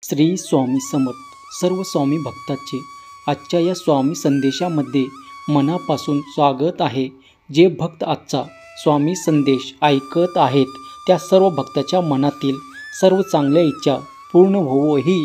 श्री स्वामी समर्थ सर्व स्वामी भक्तांचे आजच्या या स्वामी संदेशामध्ये मनापासून स्वागत आहे। जे भक्त आजचा स्वामी संदेश ऐकत आहेत त्या सर्व भक्ताच्या मनातील सर्व चांगल्या इच्छा पूर्ण होवो ही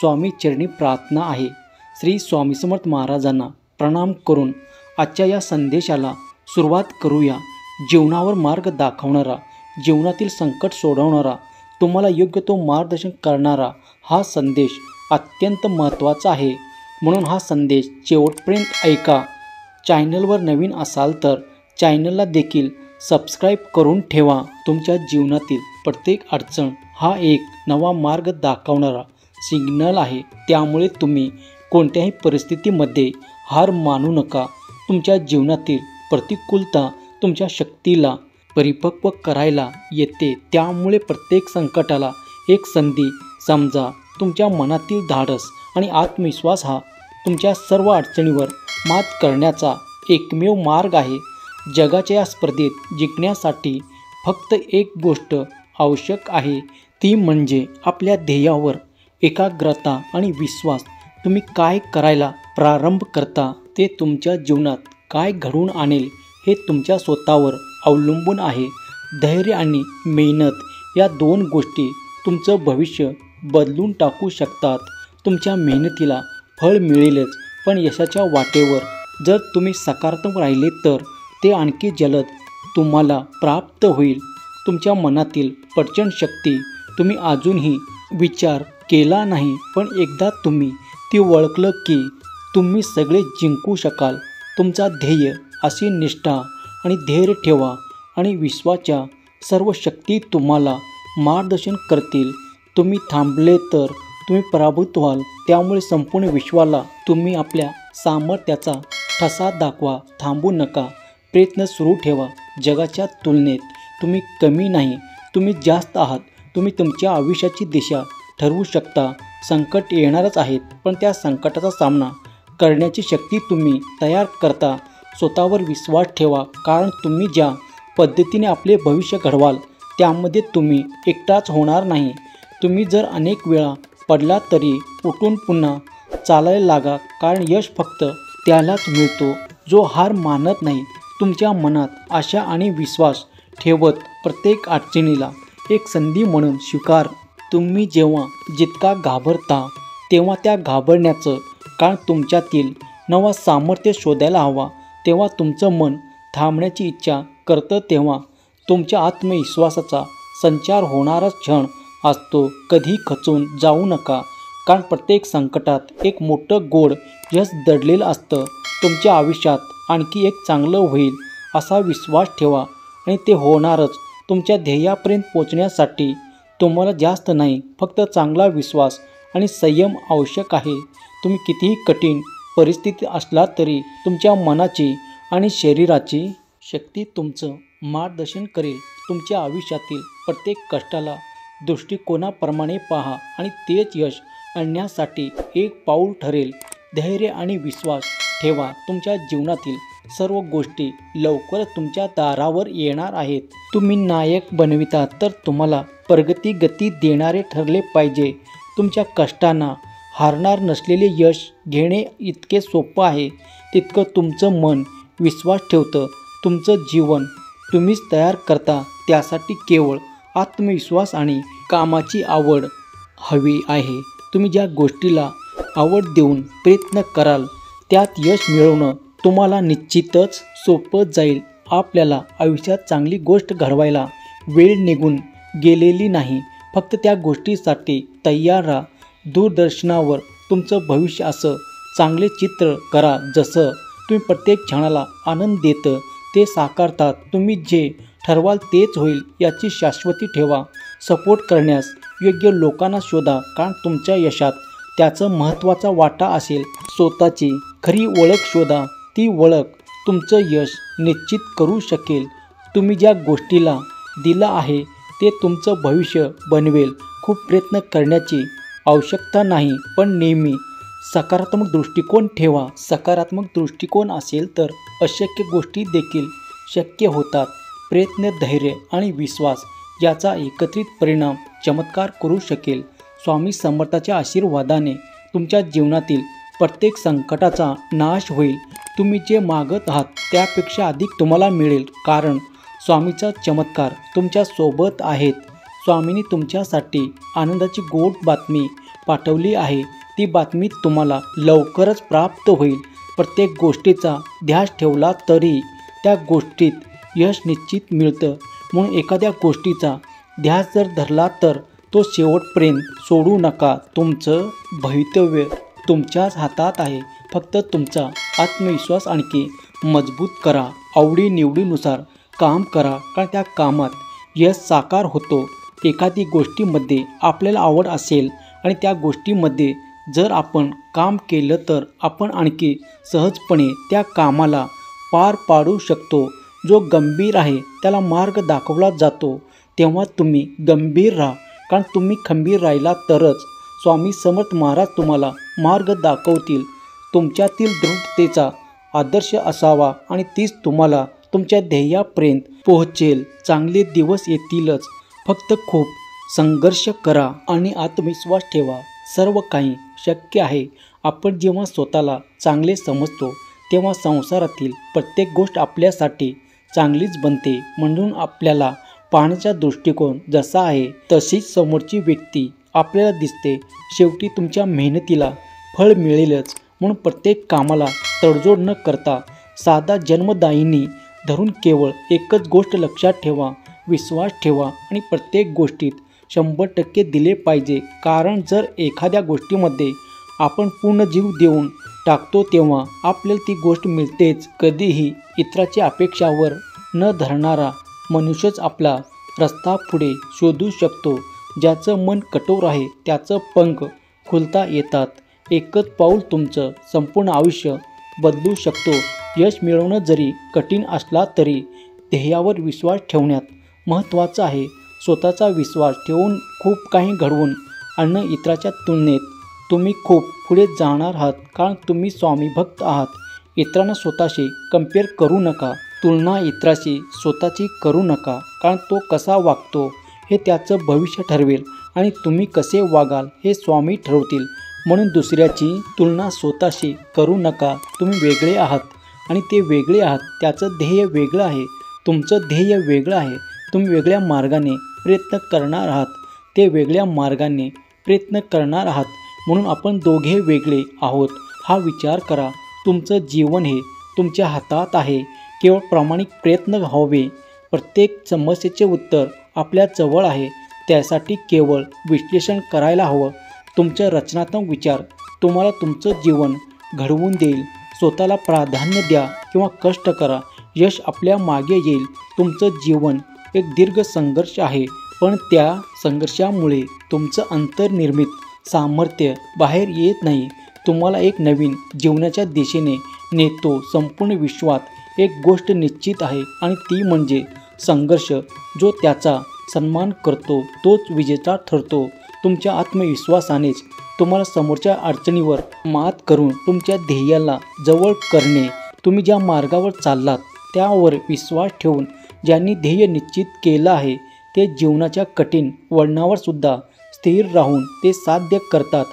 स्वामी चरणी प्रार्थना आहे। श्री स्वामी समर्थ महाराजांना प्रणाम करून आजच्या या संदेशाला सुरुवात करूया। जीवनावर मार्ग दाखवणारा, जीवनातील संकट सोडवणारा, तुम्हाला योग्य तो मार्गदर्शन करणारा हा संदेश अत्यंत महत्त्वाचा आहे, म्हणून हा संदेश शेवटपर्यंत ऐका। चॅनलवर नवीन असाल तर चॅनलला देखील सबस्क्राईब करून ठेवा। तुमच्या जीवनातील प्रत्येक अडचण हा एक नवा मार्ग दाखवणारा सिग्नल आहे, त्यामुळे तुम्ही कोणत्याही परिस्थितीमध्ये हार मानू नका। तुमच्या जीवनातील प्रतिकूलता तुमच्या शक्तीला परिपक्व करायला येते, त्यामुळे प्रत्येक संकटाला एक संधी समजा। तुमच्या मनातील धाडस आणि आत्मविश्वास हा तुमच्या सर्व अडचणीवर मात करण्याचा एकमेव मार्ग आहे। जगाच्या या स्पर्धेत जिंकण्यासाठी फक्त एक गोष्ट आवश्यक आहे, ती म्हणजे आपल्या ध्येयावर एकाग्रता आणि विश्वास। तुम्ही काय करायला प्रारंभ करता ते तुमच्या जीवनात काय घडवून आणेल हे तुमच्या स्वतःवर अवलंबून आहे। धैर्य आणि मेहनत या दोन गोष्टी तुमचं भविष्य बदलून टाकू शकतात। तुमच्या मेहनतीला फळ मिळेलच, पण यशाच्या वाटेवर जर तुम्ही सकारात्मक राहिले तर ते आणखी जलद तुम्हाला प्राप्त होईल। तुमच्या मनातील प्रचंड शक्ती तुम्ही अजूनही विचार केला नाही, पण एकदा तुम्ही ती ओळखलं की तुम्ही सगळे जिंकू शकाल। तुमचा ध्येय अशी निष्ठा आणि धैर्य ठेवा आणि विश्वाच्या सर्व शक्ती तुम्हाला मार्गदर्शन करतील। तुम्ही थांबले तर तुम्ही पराभूत व्हाल, त्यामुळे संपूर्ण विश्वाला तुम्ही आपल्या सामर्थ्याचा ठसा दाखवा। थांबू नका, प्रयत्न सुरू ठेवा। जगाच्या तुलनेत तुम्ही कमी नाही, तुम्ही जास्त आहात। तुम्ही तुमच्या आयुष्याची दिशा ठरवू शकता। संकट येणारच आहेत, पण त्या संकटाचा सामना करण्याची शक्ती तुम्ही तयार करता। स्वतःवर विश्वास ठेवा, कारण तुम्ही ज्या पद्धतीने आपले भविष्य घडवाल त्यामध्ये तुम्ही एकटाच होणार नाही। तुम्ही जर अनेक वेळा पडला तरी उठून पुन्हा चालायला लागा, कारण यश फक्त त्यालाच मिळतो जो हार मानत नाही। तुमच्या मनात आशा आणि विश्वास ठेवत प्रत्येक अडचणीला एक संधी म्हणून स्वीकार। तुम्ही जेव्हा जितका घाबरता तेव्हा त्या घाबरण्याचं कारण तुमच्यातील नवा सामर्थ्य शोधायला हवा। तेव्हा तुमचं मन थांबण्याची इच्छा करतं, तेव्हा तुमच्या आत्मविश्वासाचा संचार होणारा क्षण असतो। कधी खचून जाऊ नका, कारण प्रत्येक संकटात एक मोठं गोड यश दडलेलं असतं। तुमच्या आयुष्यात आणखी एक चांगलं होईल असा विश्वास ठेवा, आणि ते होणारच। तुमच्या ध्येयापर्यंत पोहोचण्यासाठी तुम्हाला जास्त नाही, फक्त चांगला विश्वास आणि संयम आवश्यक आहे। तुम्ही कितीही कठीण परिस्थिती असला तरी तुमच्या मनाची आणि शरीराची शक्ती तुमचं मार्गदर्शन करेल। तुमच्या आयुष्यातील प्रत्येक कष्टाला दृष्टिकोनाप्रमाणे पहा, आणि तेच यश आणण्यासाठी एक पाऊल ठरेल। धैर्य आणि विश्वास ठेवा, तुमच्या जीवनातील सर्व गोष्टी लवकरच तुमच्या दारावर येणार आहेत। तुम्ही नायक बनविता तर तुम्हाला प्रगती गती देणारे ठरले पाहिजे। तुमच्या कष्टांना हारणार नसलेले यश घेणे इतके सोपं आहे, तितकं तुमचं मन विश्वास ठेवतं। तुमचं जीवन तुम्हीच तयार करता, त्यासाठी केवळ आत्मविश्वास आणि कामाची आवड हवी आहे। तुम्ही ज्या गोष्टीला आवड देऊन प्रयत्न कराल त्यात यश मिळवणं तुम्हाला निश्चितच सोपं जाईल। आपल्याला आयुष्यात चांगली गोष्ट घडवायला वेळ निघून गेलेली नाही, फक्त त्या गोष्टीसाठी तयार राहा। दूरदर्शनावर तुमचं भविष्य असं चांगले चित्र करा जसं तुम्ही प्रत्येक क्षणाला आनंद देतं ते साकारतात। तुम्ही जे ठरवाल तेच होईल याची शाश्वती ठेवा। सपोर्ट करण्यास योग्य लोकांना शोधा, कारण तुमच्या यशात त्याचं महत्त्वाचा वाटा असेल। स्वतःची खरी ओळख शोधा, ती ओळख तुमचं यश निश्चित करू शकेल। तुम्ही ज्या गोष्टीला दिलं आहे ते तुमचं भविष्य बनवेल। खूप प्रयत्न करण्याची आवश्यकता नाही, पण नेहमी सकारात्मक दृष्टिकोन ठेवा। सकारात्मक दृष्टिकोन असेल तर अशक्य गोष्टी देखील शक्य होतात। प्रयत्न, धैर्य आणि विश्वास याचा एकत्रित परिणाम चमत्कार करू शकेल। स्वामी समर्थाच्या आशीर्वादाने तुमच्या जीवनातील प्रत्येक संकटाचा नाश होईल. तुम्ही जे मागत आहात त्यापेक्षा अधिक तुम्हाला मिळेल, कारण स्वामीचा चमत्कार तुमच्या सोबत आहेत. स्वामींनी तुमच्यासाठी आनंदाची गोड बातमी पाठवली आहे. ती बातमी तुम्हाला लवकरच प्राप्त होईल. प्रत्येक गोष्टीचा ध्यास ठेवला तरी त्या गोष्टीत यश निश्चित मिळतं. म्हणून एखाद्या गोष्टीचा ध्यास जर धरला तर तो शेवटपर्यंत सोडू नका. तुमचं भवितव्य तुमच्याच हातात आहे. फक्त तुमचा आत्मविश्वास आणखी मजबूत करा. आवडीनिवडीनुसार काम करा, कारण त्या कामात यश साकार होतो. एखादी गोष्टीमध्ये आपल्याला आवड असेल आणि त्या गोष्टीमध्ये जर आपण काम केलं तर आपण आणखी सहजपणे त्या कामाला पार पाडू शकतो. जो गंभीर आहे त्याला मार्ग दाखवला जातो. तेव्हा तुम्ही गंभीर राहा, कारण तुम्ही खंबीर राहिला तरच स्वामी समर्थ महाराज तुम्हाला मार्ग दाखवतील. तुमच्यातील दृढतेचा आदर्श असावा आणि तीच तुम्हाला तुमच्या ध्येयापर्यंत पोहोचेल. चांगले दिवस येतीलच. फक्त खूप संघर्ष करा आणि आत्मविश्वास ठेवा. सर्व काही शक्य आहे. आपण जेव्हा स्वतःला चांगले समजतो तेव्हा संसारातील प्रत्येक गोष्ट आपल्यासाठी चांगलीच बनते. म्हणून आपल्याला पाहण्याचा दृष्टिकोन जसा आहे तशीच समोरची व्यक्ती आपल्याला दिसते. शेवटी तुमच्या मेहनतीला फळ मिळेलच. म्हणून प्रत्येक कामाला तडजोड न करता साधा जन्मदायिनी धरून केवळ एकच गोष्ट लक्षात ठेवा, विश्वास ठेवा आणि प्रत्येक गोष्टीत 100% दिले पाहिजे. कारण जर एखाद्या गोष्टीमध्ये आपण पूर्ण जीव देऊन टाकतो तेव्हा आपल्याला ती गोष्ट मिळतेच. कधीही इतराच्या अपेक्षावर न धरणारा मनुष्यच आपला रस्ता पुढे शोधू शकतो. ज्याचं मन कठोर आहे त्याचं पंख खुलता येतात. एकच पाऊल तुमचं संपूर्ण आयुष्य बदलू शकतो. यश मिळवणं जरी कठीण असला तरी ध्येयावर विश्वास ठेवण्यात महत्त्वाचं आहे. स्वतःचा विश्वास ठेवून खूप काही घडवून आणणं इतराच्या तुलनेत तुम्ही खूप पुढे जाणार आहात, कारण तुम्ही स्वामी भक्त आहात. इतरांना स्वतःशी कंपेअर करू नका. तुलना इतराशी स्वतःची करू नका, कारण तो कसा वागतो हे त्याचं भविष्य ठरवेल आणि तुम्ही कसे वागाल हे स्वामी ठरवतील. म्हणून दुसऱ्याची तुलना स्वतःशी करू नका. तुम्ही वेगळे आहात आणि ते वेगळे आहात. त्याचं ध्येय वेगळं आहे, तुमचं ध्येय वेगळं आहे. तुम्ही वेगळ्या मार्गाने प्रयत्न करणार आहात, ते वेगळ्या मार्गाने प्रयत्न करणार आहात. म्हणून आपण दोघे वेगळे आहोत हा विचार करा. तुमचं जीवन हे तुमच्या हातात आहे. केवळ प्रामाणिक प्रयत्न हवे. प्रत्येक समस्येचे उत्तर आपल्या जवळ आहे. त्यासाठी केवळ विश्लेषण करायला हवं. तुमचे रचनात्मक विचार तुम्हाला तुमचं जीवन घडवून देईल. स्वतःला प्राधान्य द्या किंवा कष्ट करा. यश आपल्या मागे येईल. तुमचं जीवन एक दीर्घ संघर्ष आहे, पण त्या संघर्षामुळे तुमचं अंतर्निर्मित सामर्थ्य बाहेर येत नाही. तुम्हाला एक नवीन जीवनाच्या दिशेने नेतो. संपूर्ण विश्वात एक गोष्ट निश्चित आहे आणि ती म्हणजे संघर्ष. जो त्याचा सन्मान करतो तोच विजेता ठरतो. तुमच्या आत्मविश्वासानेच तुम्हाला समोरच्या अडचणीवर मात करून तुमच्या ध्येयाला जवळ करणे. तुम्ही ज्या मार्गावर चाललात त्यावर विश्वास ठेवून ज्यांनी ध्येय निश्चित केलं आहे ते जीवनाच्या कठीण वळणावर सुद्धा स्थिर राहून ते साध्य करतात.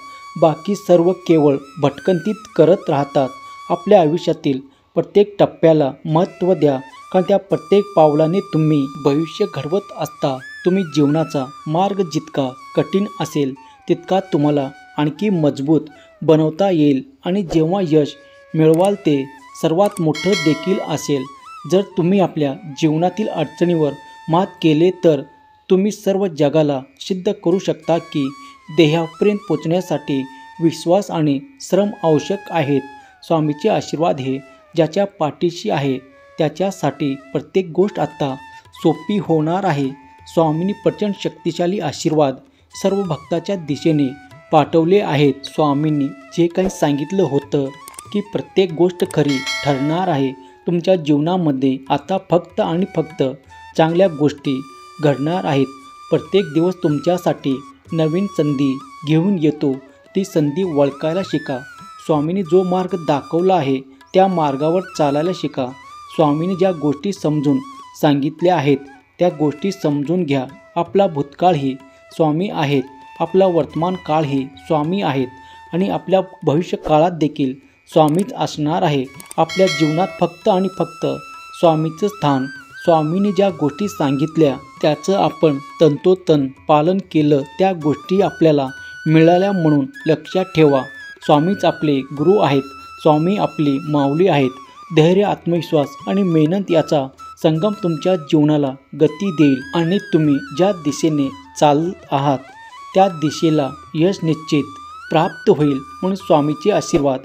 बाकी सर्व केवळ भटकंतीत करत राहतात. आपल्या आयुष्यातील प्रत्येक टप्प्याला महत्त्व द्या, कारण त्या प्रत्येक पावलाने तुम्ही भविष्य घडवत असता. तुम्ही जीवनाचा मार्ग जितका कठीण असेल तितका तुम्हाला आणखी मजबूत बनवता येईल आणि जेव्हा यश मिळवाल ते सर्वात मोठं देखील असेल. जर तुम्ही आपल्या जीवनातील अडचणीवर मात केले तर तुम्ही सर्व जगाला सिद्ध करू शकता की ध्येयापर्यंत पोचण्यासाठी विश्वास आणि श्रम आवश्यक आहेत. स्वामीचे आशीर्वाद हे ज्याच्या पाठीशी आहे त्याच्यासाठी प्रत्येक गोष्ट आता सोपी होणार आहे. स्वामींनी प्रचंड शक्तिशाली आशीर्वाद सर्व भक्ताच्या दिशेने पाठवले आहेत. स्वामींनी जे काही सांगितलं होतं की प्रत्येक गोष्ट खरी ठरणार आहे. तुमच्या जीवनामध्ये आता फक्त आणि फक्त चांगल्या गोष्टी घडणार आहेत. प्रत्येक दिवस तुमच्यासाठी नवीन संधी घेऊन येतो. ती संधी ओळखायला शिका. स्वामींनी जो मार्ग दाखवला आहे त्या मार्गावर चालायला शिका. स्वामींनी ज्या गोष्टी समजून सांगितल्या आहेत त्या गोष्टी समजून घ्या. आपला भूतकाळही स्वामी आहेत आपला वर्तमान काळ हे स्वामी आहेत आणि आपल्या भविष्य काळात देखील स्वामीच असणार आहे. आपल्या जीवनात फक्त आणि फक्त स्वामीचं स्थान. स्वामींनी ज्या गोष्टी सांगितल्या त्याचं आपण तंतोतंत पालन केलं, त्या गोष्टी आपल्याला मिळाल्या म्हणून लक्षात ठेवा. स्वामीच आपले गुरु आहेत. स्वामी आपली माऊली आहेत. धैर्य, आत्मविश्वास आणि मेहनत याचा संगम तुमच्या जीवनाला गती देईल आणि तुम्ही ज्या दिशेने चालत आहात त्या दिशेला यश निश्चित प्राप्त होईल. म्हणून स्वामीचे आशीर्वाद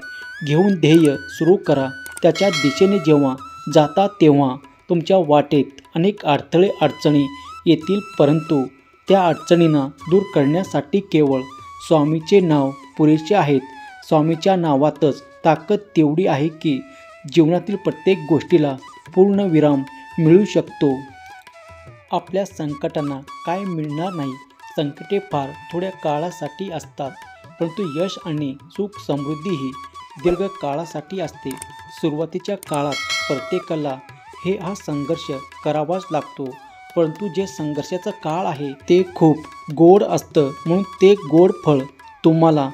घेऊन ध्येय सुरू करा. त्याच्या दिशेने जेव्हा जाता तेव्हा तुमच्या वाटेत अनेक अडथळे अडचणी येतील, परंतु त्या अडचणींना दूर करण्यासाठी केवळ स्वामीचे नाव पुरेसे आहेत. स्वामीच्या नावातच ताकद तेवढी आहे की जीवनातील प्रत्येक गोष्टीला पूर्णविराम मिळू शकतो. आपल्या संकटांना काय मिळणार नाही. संकटे फार थोड्या काळासाठी असतात, परंतु यश आणि सुख समृद्धी ही दीर्घकाळासाठी असते. सुरुवातीच्या काळात प्रत्येकाला हा संघर्ष करावाच लागतो, परंतु जे संघर्षाचं काळ आहे ते खूप गोड असतं. म्हणून ते गोड फळ तुम्हाला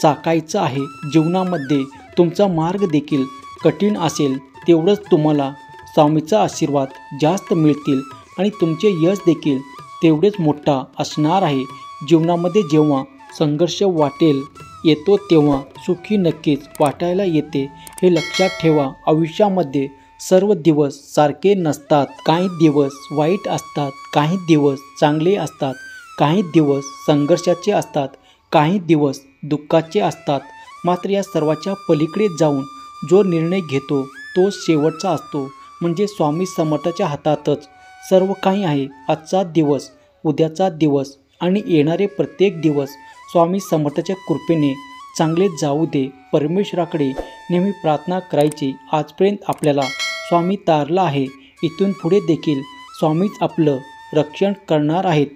चाखायचं आहे. जीवनामध्ये तुमचा मार्ग देखील कठीण असेल तेवढंच तुम्हाला स्वामीचा आशीर्वाद जास्त मिळतील आणि तुमचे यश देखील तेवढेच मोठा असणार आहे. जीवनामध्ये जेव्हा संघर्ष वाटेल येतो तेव्हा सुखी नक्कीच वाटायला येते, हे लक्षात ठेवा. आयुष्यामध्ये सर्व दिवस सारखे नसतात. काही दिवस वाईट असतात, काही दिवस चांगले असतात, काही दिवस संघर्षाचे असतात, काही दिवस दुःखाचे असतात. मात्र या सर्वाच्या पलीकडे जाऊन जो निर्णय घेतो तो शेवटचा असतो. म्हणजे स्वामी समर्थाच्या हातातच सर्व काही आहे. आजचा दिवस, उद्याचा दिवस आणि येणारे प्रत्येक दिवस स्वामी समर्थाच्या कृपेने चांगले जाऊ दे. परमेश्वराकडे नेहमी प्रार्थना करायची. आजपर्यंत आपल्याला स्वामी तारला आहे, इथून पुढे देखील स्वामीच आपलं रक्षण करणार आहेत.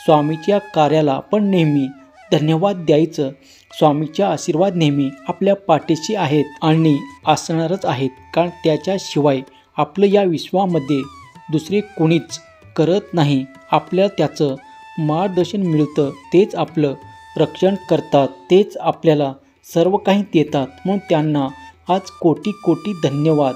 स्वामीच्या कार्याला आपण नेहमी धन्यवाद द्यायचं. स्वामीचा आशीर्वाद नेहमी आपल्या पाठीशी आहेत आणि असणारच आहेत, कारण त्याच्याशिवाय आपलं या विश्वामध्ये दुसरे कोणीच करत नाही. आपल्याला त्याचं मार्गदर्शन मिळतं, तेच आपलं रक्षण करतात, तेच आपल्याला सर्व काही देतात. म्हणून त्यांना आज कोटी कोटी धन्यवाद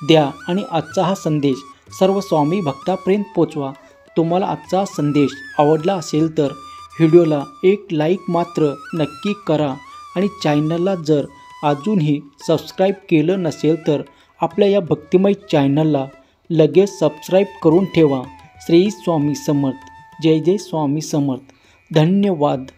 द्या आणि आजचा हा संदेश सर्व स्वामी भक्तापर्यंत पोचवा. तुम्हाला आजचा संदेश आवडला असेल तर व्हिडिओला एक लाईक मात्र नक्की करा आणि चॅनलला जर अजूनही सबस्क्राईब केलं नसेल तर आपल्या या भक्तिमय चॅनलला लगेच सबस्क्राईब करून ठेवा. श्री स्वामी समर्थ. जय जय स्वामी समर्थ. धन्यवाद.